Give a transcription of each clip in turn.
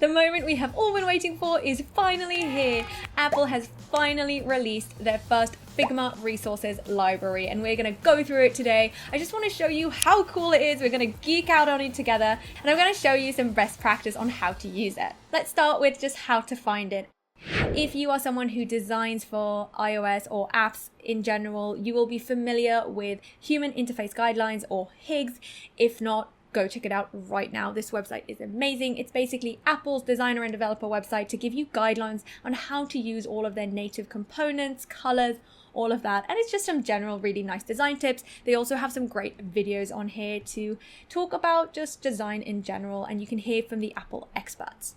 The moment we have all been waiting for is finally here. Apple has finally released their first Figma resources library, and we're going to go through it today. I just want to show you how cool it is. We're going to geek out on it together, and I'm going to show you some best practice on how to use it. Let's start with just how to find it. If you are someone who designs for iOS or apps in general, you will be familiar with Human Interface Guidelines, or HIGs. If not, go check it out right now. This website is amazing. It's basically Apple's designer and developer website to give you guidelines on how to use all of their native components, colors, all of that. And it's just some general really nice design tips. They also have some great videos on here to talk about just design in general, and you can hear from the Apple experts.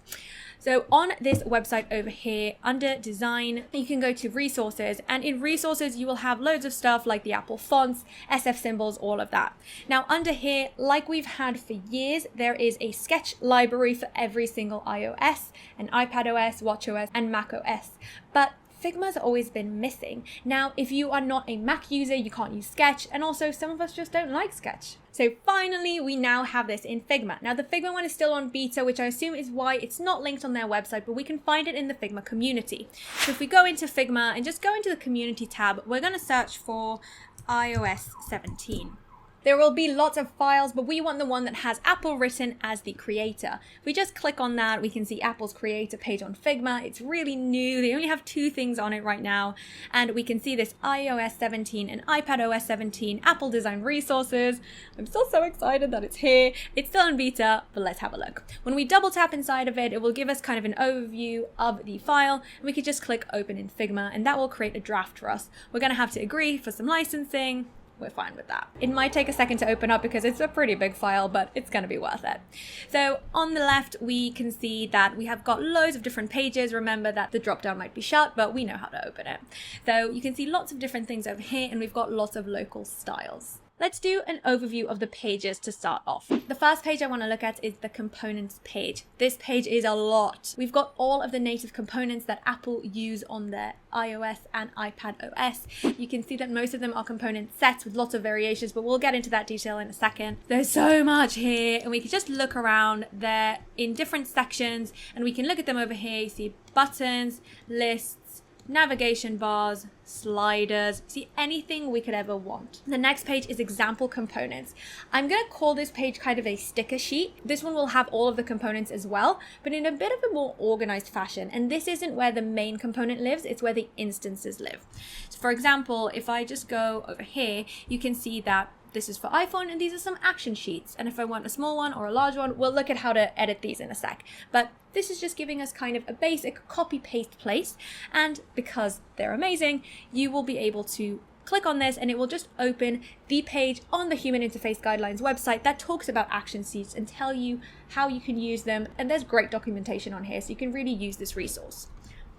So on this website over here, under design, you can go to resources, and in resources, you will have loads of stuff like the Apple fonts, SF symbols, all of that. Now under here, like we've had for years, there is a sketch library for every single iOS, and iPadOS, watchOS, and macOS. But Figma's always been missing. Now, if you are not a Mac user, you can't use Sketch, and also some of us just don't like Sketch. So finally, we now have this in Figma. Now, the Figma one is still on beta, which I assume is why it's not linked on their website, but we can find it in the Figma community. So if we go into Figma and just go into the community tab, we're going to search for iOS 17. There will be lots of files, but we want the one that has Apple written as the creator. If we just click on that, we can see Apple's creator page on Figma. It's really new. They only have 2 things on it right now. And we can see this iOS 17 and iPadOS 17 Apple design resources. I'm still so excited that it's here. It's still in beta, but let's have a look. When we double tap inside of it, it will give us kind of an overview of the file. And we could just click open in Figma, and that will create a draft for us. We're going to have to agree for some licensing. We're fine with that. It might take a second to open up because it's a pretty big file, but it's going to be worth it. So on the left, we can see that we have got loads of different pages. Remember that the drop down might be shut, but we know how to open it. So you can see lots of different things over here, and we've got lots of local styles. Let's do an overview of the pages to start off. The first page I want to look at is the components page. This page is a lot. We've got all of the native components that Apple use on their iOS and iPadOS. You can see that most of them are component sets with lots of variations, but we'll get into that detail in a second. There's so much here, and we can just look around there in different sections, and we can look at them over here. You see buttons, lists, navigation bars, sliders, see anything we could ever want. The next page is example components. I'm going to call this page kind of a sticker sheet. This one will have all of the components as well, but in a bit of a more organized fashion. And this isn't where the main component lives, it's where the instances live. So for example, if I just go over here, you can see that this is for iPhone, and these are some action sheets. And if I want a small one or a large one, we'll look at how to edit these in a sec. But this is just giving us kind of a basic copy-paste place. And because they're amazing, you will be able to click on this, and it will just open the page on the Human Interface Guidelines website that talks about action sheets and tell you how you can use them. And there's great documentation on here, so you can really use this resource.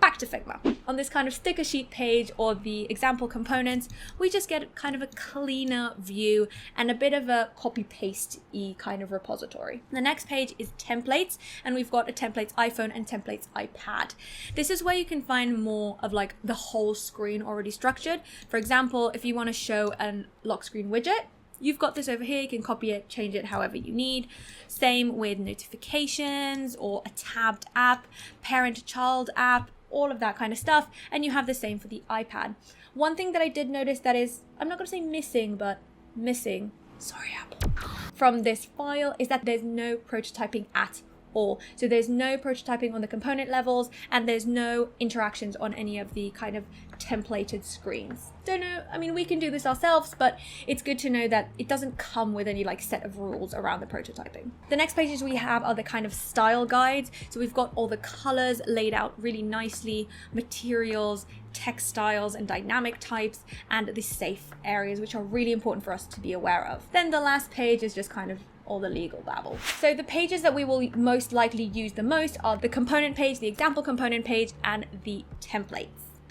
Back to Figma. On this kind of sticker sheet page or the example components, we just get kind of a cleaner view and a bit of a copy-paste-y kind of repository. The next page is templates, and we've got a templates iPhone and templates iPad. This is where you can find more of like the whole screen already structured. For example, if you want to show a lock screen widget, you've got this over here. You can copy it, change it however you need. Same with notifications or a tabbed app, parent-child app, all of that kind of stuff, and you have the same for the iPad. One thing that I did notice that is, I'm not going to say missing, but missing, sorry Apple, from this file is that there's no prototyping at all. So there's no prototyping on the component levels, and there's no interactions on any of the kind of templated screens. Don't know, I mean, we can do this ourselves, but it's good to know that it doesn't come with any like set of rules around the prototyping. The next pages we have are the kind of style guides. So we've got all the colors laid out really nicely, materials, textiles and dynamic types, and the safe areas, which are really important for us to be aware of. Then the last page is just kind of all the legal babble. So the pages that we will most likely use the most are the component page, the example component page, and the templates.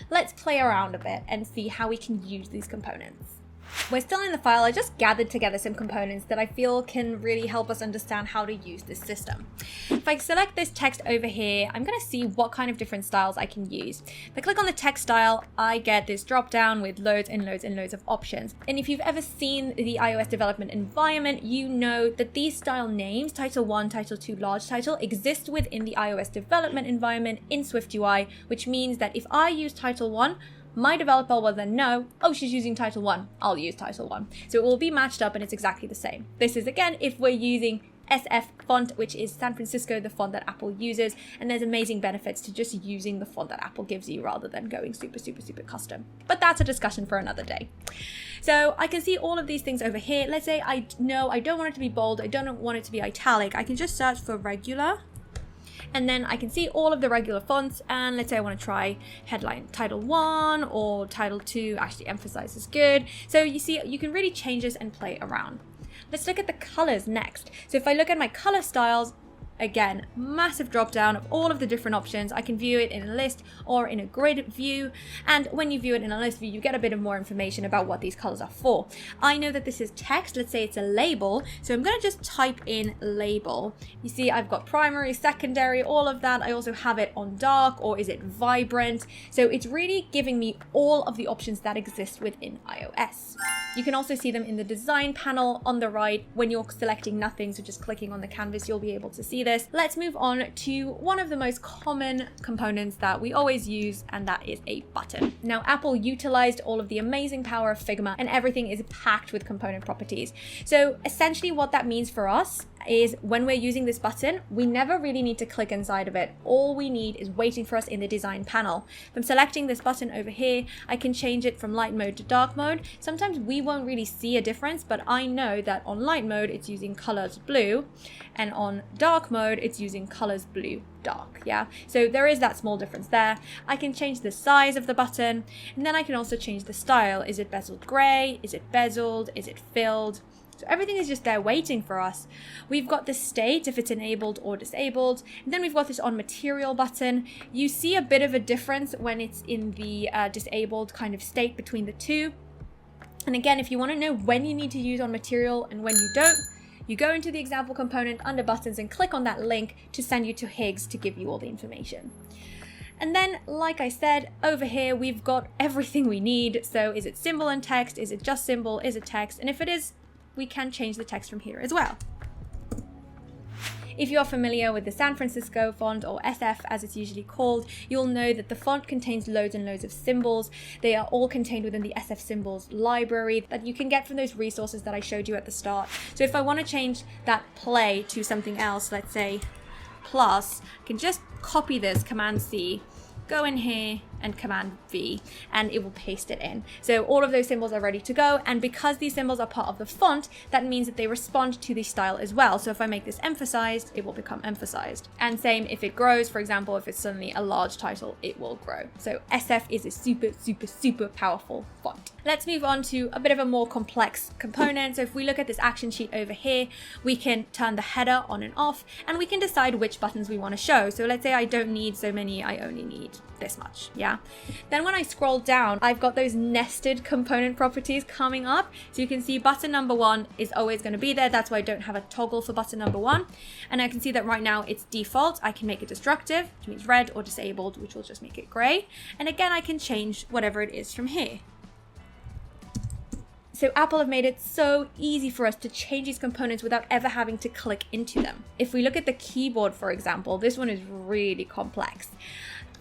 Let's play around a bit and see how we can use these components. We're still in the file. I just gathered together some components that I feel can really help us understand how to use this system. If I select this text over here, I'm going to see what kind of different styles I can use. If I click on the text style, I get this drop down with loads and loads and loads of options. And if you've ever seen the iOS development environment, you know that these style names, title 1, title 2, large title, exist within the iOS development environment in SwiftUI, which means that if I use title 1, my developer will then know, oh, she's using title 1, I'll use title 1. So it will be matched up and it's exactly the same. This is, again, if we're using SF font, which is San Francisco, the font that Apple uses, and there's amazing benefits to just using the font that Apple gives you rather than going super custom. But that's a discussion for another day. So I can see all of these things over here. Let's say I know I don't want it to be bold, I don't want it to be italic. I can just search for regular. And then I can see all of the regular fonts, and let's say I want to try headline title 1 or title 2, actually emphasize is good. So you see, you can really change this and play around. Let's look at the colors next. So if I look at my color styles, again, massive drop down of all of the different options. I can view it in a list or in a grid view. And when you view it in a list view, you get a bit of more information about what these colors are for. I know that this is text. Let's say it's a label. So I'm going to just type in label. You see, I've got primary, secondary, all of that. I also have it on dark, or is it vibrant? So it's really giving me all of the options that exist within iOS. You can also see them in the design panel on the right when you're selecting nothing. So just clicking on the canvas, you'll be able to see this. Let's move on to one of the most common components that we always use, and that is a button. Now, Apple utilized all of the amazing power of Figma, and everything is packed with component properties. So essentially what that means for us is when we're using this button, we never really need to click inside of it. All we need is waiting for us in the design panel. If I'm selecting this button over here, I can change it from light mode to dark mode. Sometimes we won't really see a difference, but I know that on light mode, it's using colors blue, and on dark mode, it's using colors blue dark. Yeah, so there is that small difference there. I can change the size of the button, and then I can also change the style. Is it bezeled gray? Is it bezeled? Is it filled? So everything is just there waiting for us. We've got the state, if it's enabled or disabled. And then we've got this on material button. You see a bit of a difference when it's in the disabled kind of state between the two. And again, if you want to know when you need to use on material and when you don't, you go into the example component under buttons and click on that link to send you to Higgs to give you all the information. And then, like I said, over here, we've got everything we need. So is it symbol and text? Is it just symbol? Is it text? And if it is, we can change the text from here as well. If you're familiar with the San Francisco font, or SF as it's usually called, you'll know that the font contains loads and loads of symbols. They are all contained within the SF symbols library that you can get from those resources that I showed you at the start. So if I want to change that play to something else, let's say plus, I can just copy this, Command C, go in here and Command V, and it will paste it in. So all of those symbols are ready to go, and because these symbols are part of the font, that means that they respond to the style as well. So if I make this emphasized, it will become emphasized. And same if it grows, for example, if it's suddenly a large title, it will grow. So SF is a super powerful font. Let's move on to a bit of a more complex component. So if we look at this action sheet over here, we can turn the header on and off, and we can decide which buttons we want to show. So let's say I don't need so many, I only need this much, yeah? Then when I scroll down, I've got those nested component properties coming up. So you can see button number 1 is always going to be there. That's why I don't have a toggle for button number 1. And I can see that right now it's default. I can make it destructive, which means red, or disabled, which will just make it gray. And again, I can change whatever it is from here. So Apple have made it so easy for us to change these components without ever having to click into them. If we look at the keyboard, for example, this one is really complex.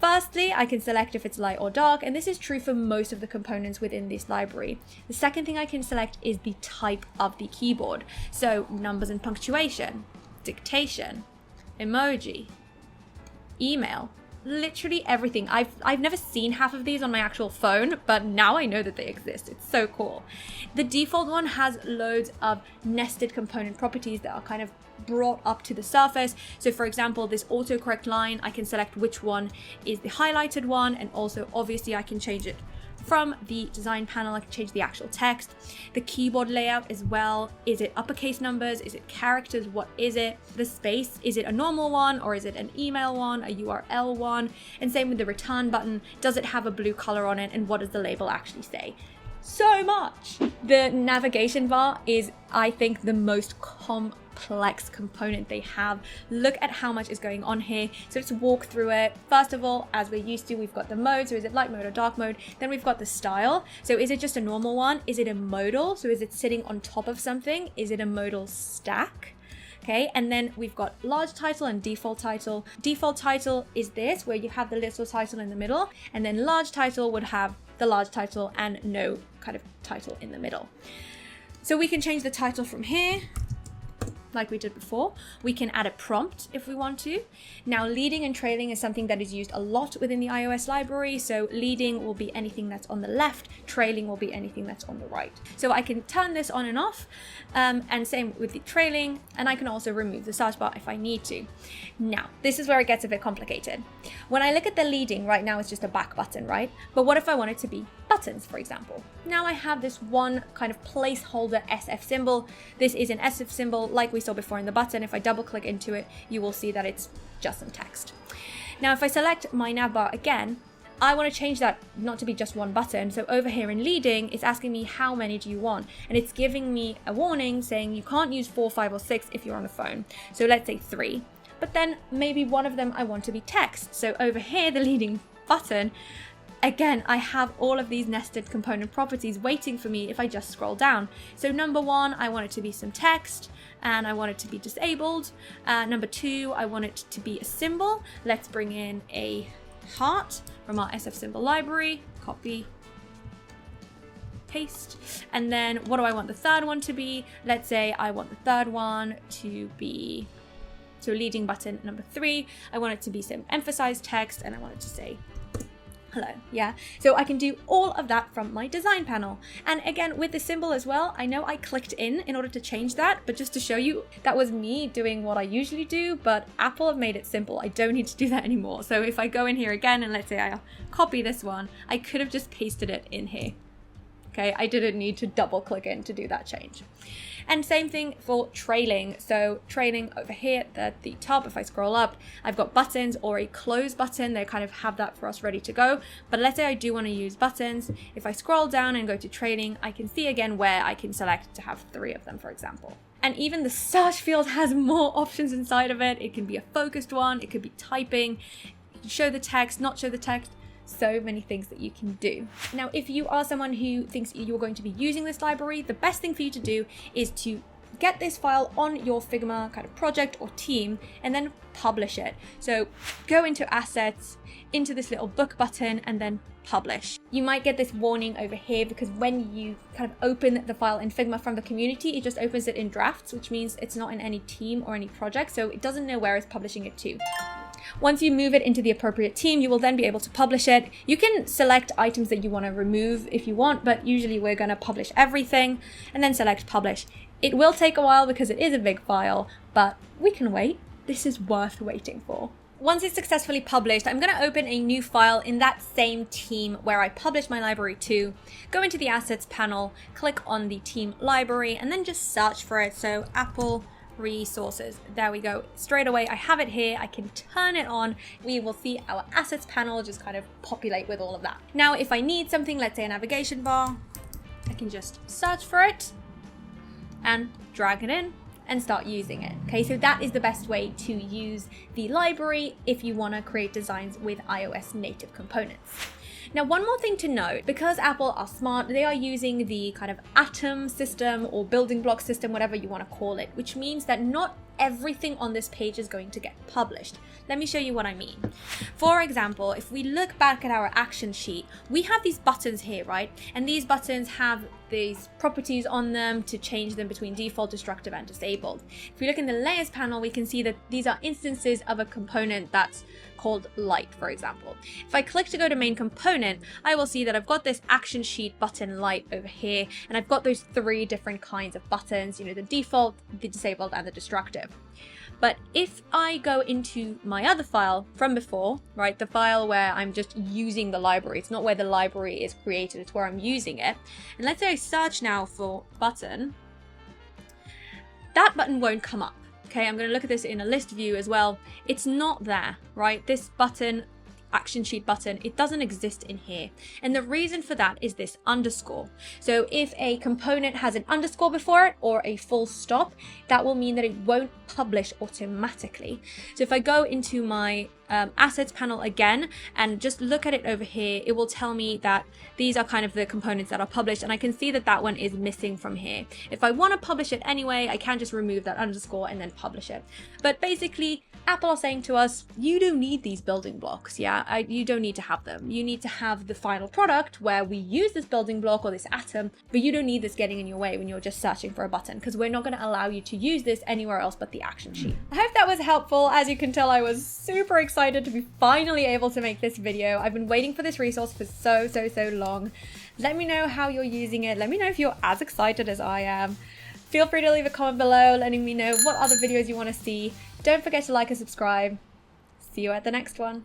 Firstly, I can select if it's light or dark, and this is true for most of the components within this library. The second thing I can select is the type of the keyboard. So numbers and punctuation, dictation, emoji, email, literally everything. I've never seen half of these on my actual phone, but now I know that they exist. It's so cool. The default one has loads of nested component properties that are kind of brought up to the surface. So for example, this autocorrect line, I can select which one is the highlighted one, and also obviously I can change it from the design panel. I can change the actual text, the keyboard layout as well. Is it uppercase numbers? Is it characters? What is it? The space, is it a normal one, or is it an email one, a URL one? And same with the return button. Does it have a blue color on it, and what does the label actually say? so much. The navigation bar is, I think, the most complex component they have. Look at how much is going on here. So let's walk through it. First of all, as we're used to, we've got the mode. So is it light mode or dark mode? Then we've got the style. So is it just a normal one? Is it a modal? So is it sitting on top of something? Is it a modal stack? Okay, and then we've got large title and default title. Default title is this, where you have the little title in the middle, and then large title would have the large title and no kind of title in the middle. So we can change the title from here, like we did before. We can add a prompt if we want to. Now, leading and trailing is something that is used a lot within the iOS library. So leading will be anything that's on the left, trailing will be anything that's on the right. So I can turn this on and off, and same with the trailing, and I can also remove the search bar if I need to. Now, this is where it gets a bit complicated. When I look at the leading, right now it's just a back button, right? But what if I want it to be buttons, for example? Now I have this one kind of placeholder SF symbol. This is an SF symbol like we saw before in the button. If I double click into it, you will see that it's just some text. Now, if I select my nav bar again, I want to change that not to be just one button. So over here in leading, it's asking me how many do you want? And it's giving me a warning saying you can't use 4, 5, or 6 if you're on a phone. So let's say 3. But then maybe one of them I want to be text. So over here, the leading button, again, I have all of these nested component properties waiting for me if I just scroll down. So number 1, I want it to be some text, and I want it to be disabled. Number 2, I want it to be a symbol. Let's bring in a heart from our SF symbol library. Copy, paste. And then what do I want the third one to be? Let's say I want the third one to be, so leading button number 3, I want it to be some emphasized text, and I want it to say hello. Yeah, so I can do all of that from my design panel. And again, with the symbol as well, I know I clicked in order to change that, but just to show you, that was me doing what I usually do, but Apple have made it simple. I don't need to do that anymore. So if I go in here again and let's say I copy this one, I could have just pasted it in here. Okay, I didn't need to double click in to do that change. And same thing for trailing. So trailing over here at the top, if I scroll up, I've got buttons or a close button. They kind of have that for us ready to go. But let's say I do want to use buttons. If I scroll down and go to trailing, I can see again where I can select to have 3 of them, for example. And even the search field has more options inside of it. It can be a focused one. It could be typing, show the text, not show the text. So many things that you can do. Now, if you are someone who thinks you're going to be using this library, the best thing for you to do is to get this file on your Figma kind of project or team and then publish it. So go into assets, into this little book button, and then publish. You might get this warning over here because when you kind of open the file in Figma from the community, it just opens it in drafts, which means it's not in any team or any project, so it doesn't know where it's publishing it to. Once you move it into the appropriate team, you will then be able to publish it. You can select items that you want to remove if you want, but usually we're going to publish everything and then select publish. It will take a while because it is a big file, but we can wait. This is worth waiting for. Once it's successfully published, I'm going to open a new file in that same team where I published my library to. Go into the assets panel, click on the team library, and then just search for it. So Apple resources. There we go. Straight away, I have it here. I can turn it on. We will see our assets panel just kind of populate with all of that. Now, if I need something, let's say a navigation bar, I can just search for it and drag it in and start using it. Okay, so that is the best way to use the library if you want to create designs with iOS native components. Now, one more thing to note, because Apple are smart, they are using the kind of atom system or building block system, whatever you want to call it, which means that not everything on this page is going to get published. Let me show you what I mean. For example, if we look back at our action sheet, we have these buttons here, right? And these buttons have these properties on them to change them between default, destructive, and disabled. If we look in the layers panel, we can see that these are instances of a component that's called light, for example. If I click to go to main component, I will see that I've got this action sheet button light over here, and I've got those 3 different kinds of buttons, you know, the default, the disabled, and the destructive. But if I go into my other file from before, right, the file where I'm just using the library, it's not where the library is created, it's where I'm using it. And let's say I search now for button, that button won't come up. Okay, I'm going to look at this in a list view as well. It's not there, right? This button, action sheet button, it doesn't exist in here. And the reason for that is this underscore. So if a component has an underscore before it or a full stop, that will mean that it won't publish automatically. So if I go into my assets panel again and just look at it over here, it will tell me that these are kind of the components that are published, and I can see that that one is missing from here. If I want to publish it anyway, I can just remove that underscore and then publish it. But basically, Apple are saying to us, you don't need these building blocks, yeah? You don't need to have them. You need to have the final product where we use this building block or this atom, but you don't need this getting in your way when you're just searching for a button, because we're not going to allow you to use this anywhere else but the action sheet. I hope that was helpful. As you can tell, I was super excited to be finally able to make this video. I've been waiting for this resource for so long. Let me know how you're using it. Let me know if you're as excited as I am. Feel free to leave a comment below letting me know what other videos you want to see. Don't forget to like and subscribe. See you at the next one.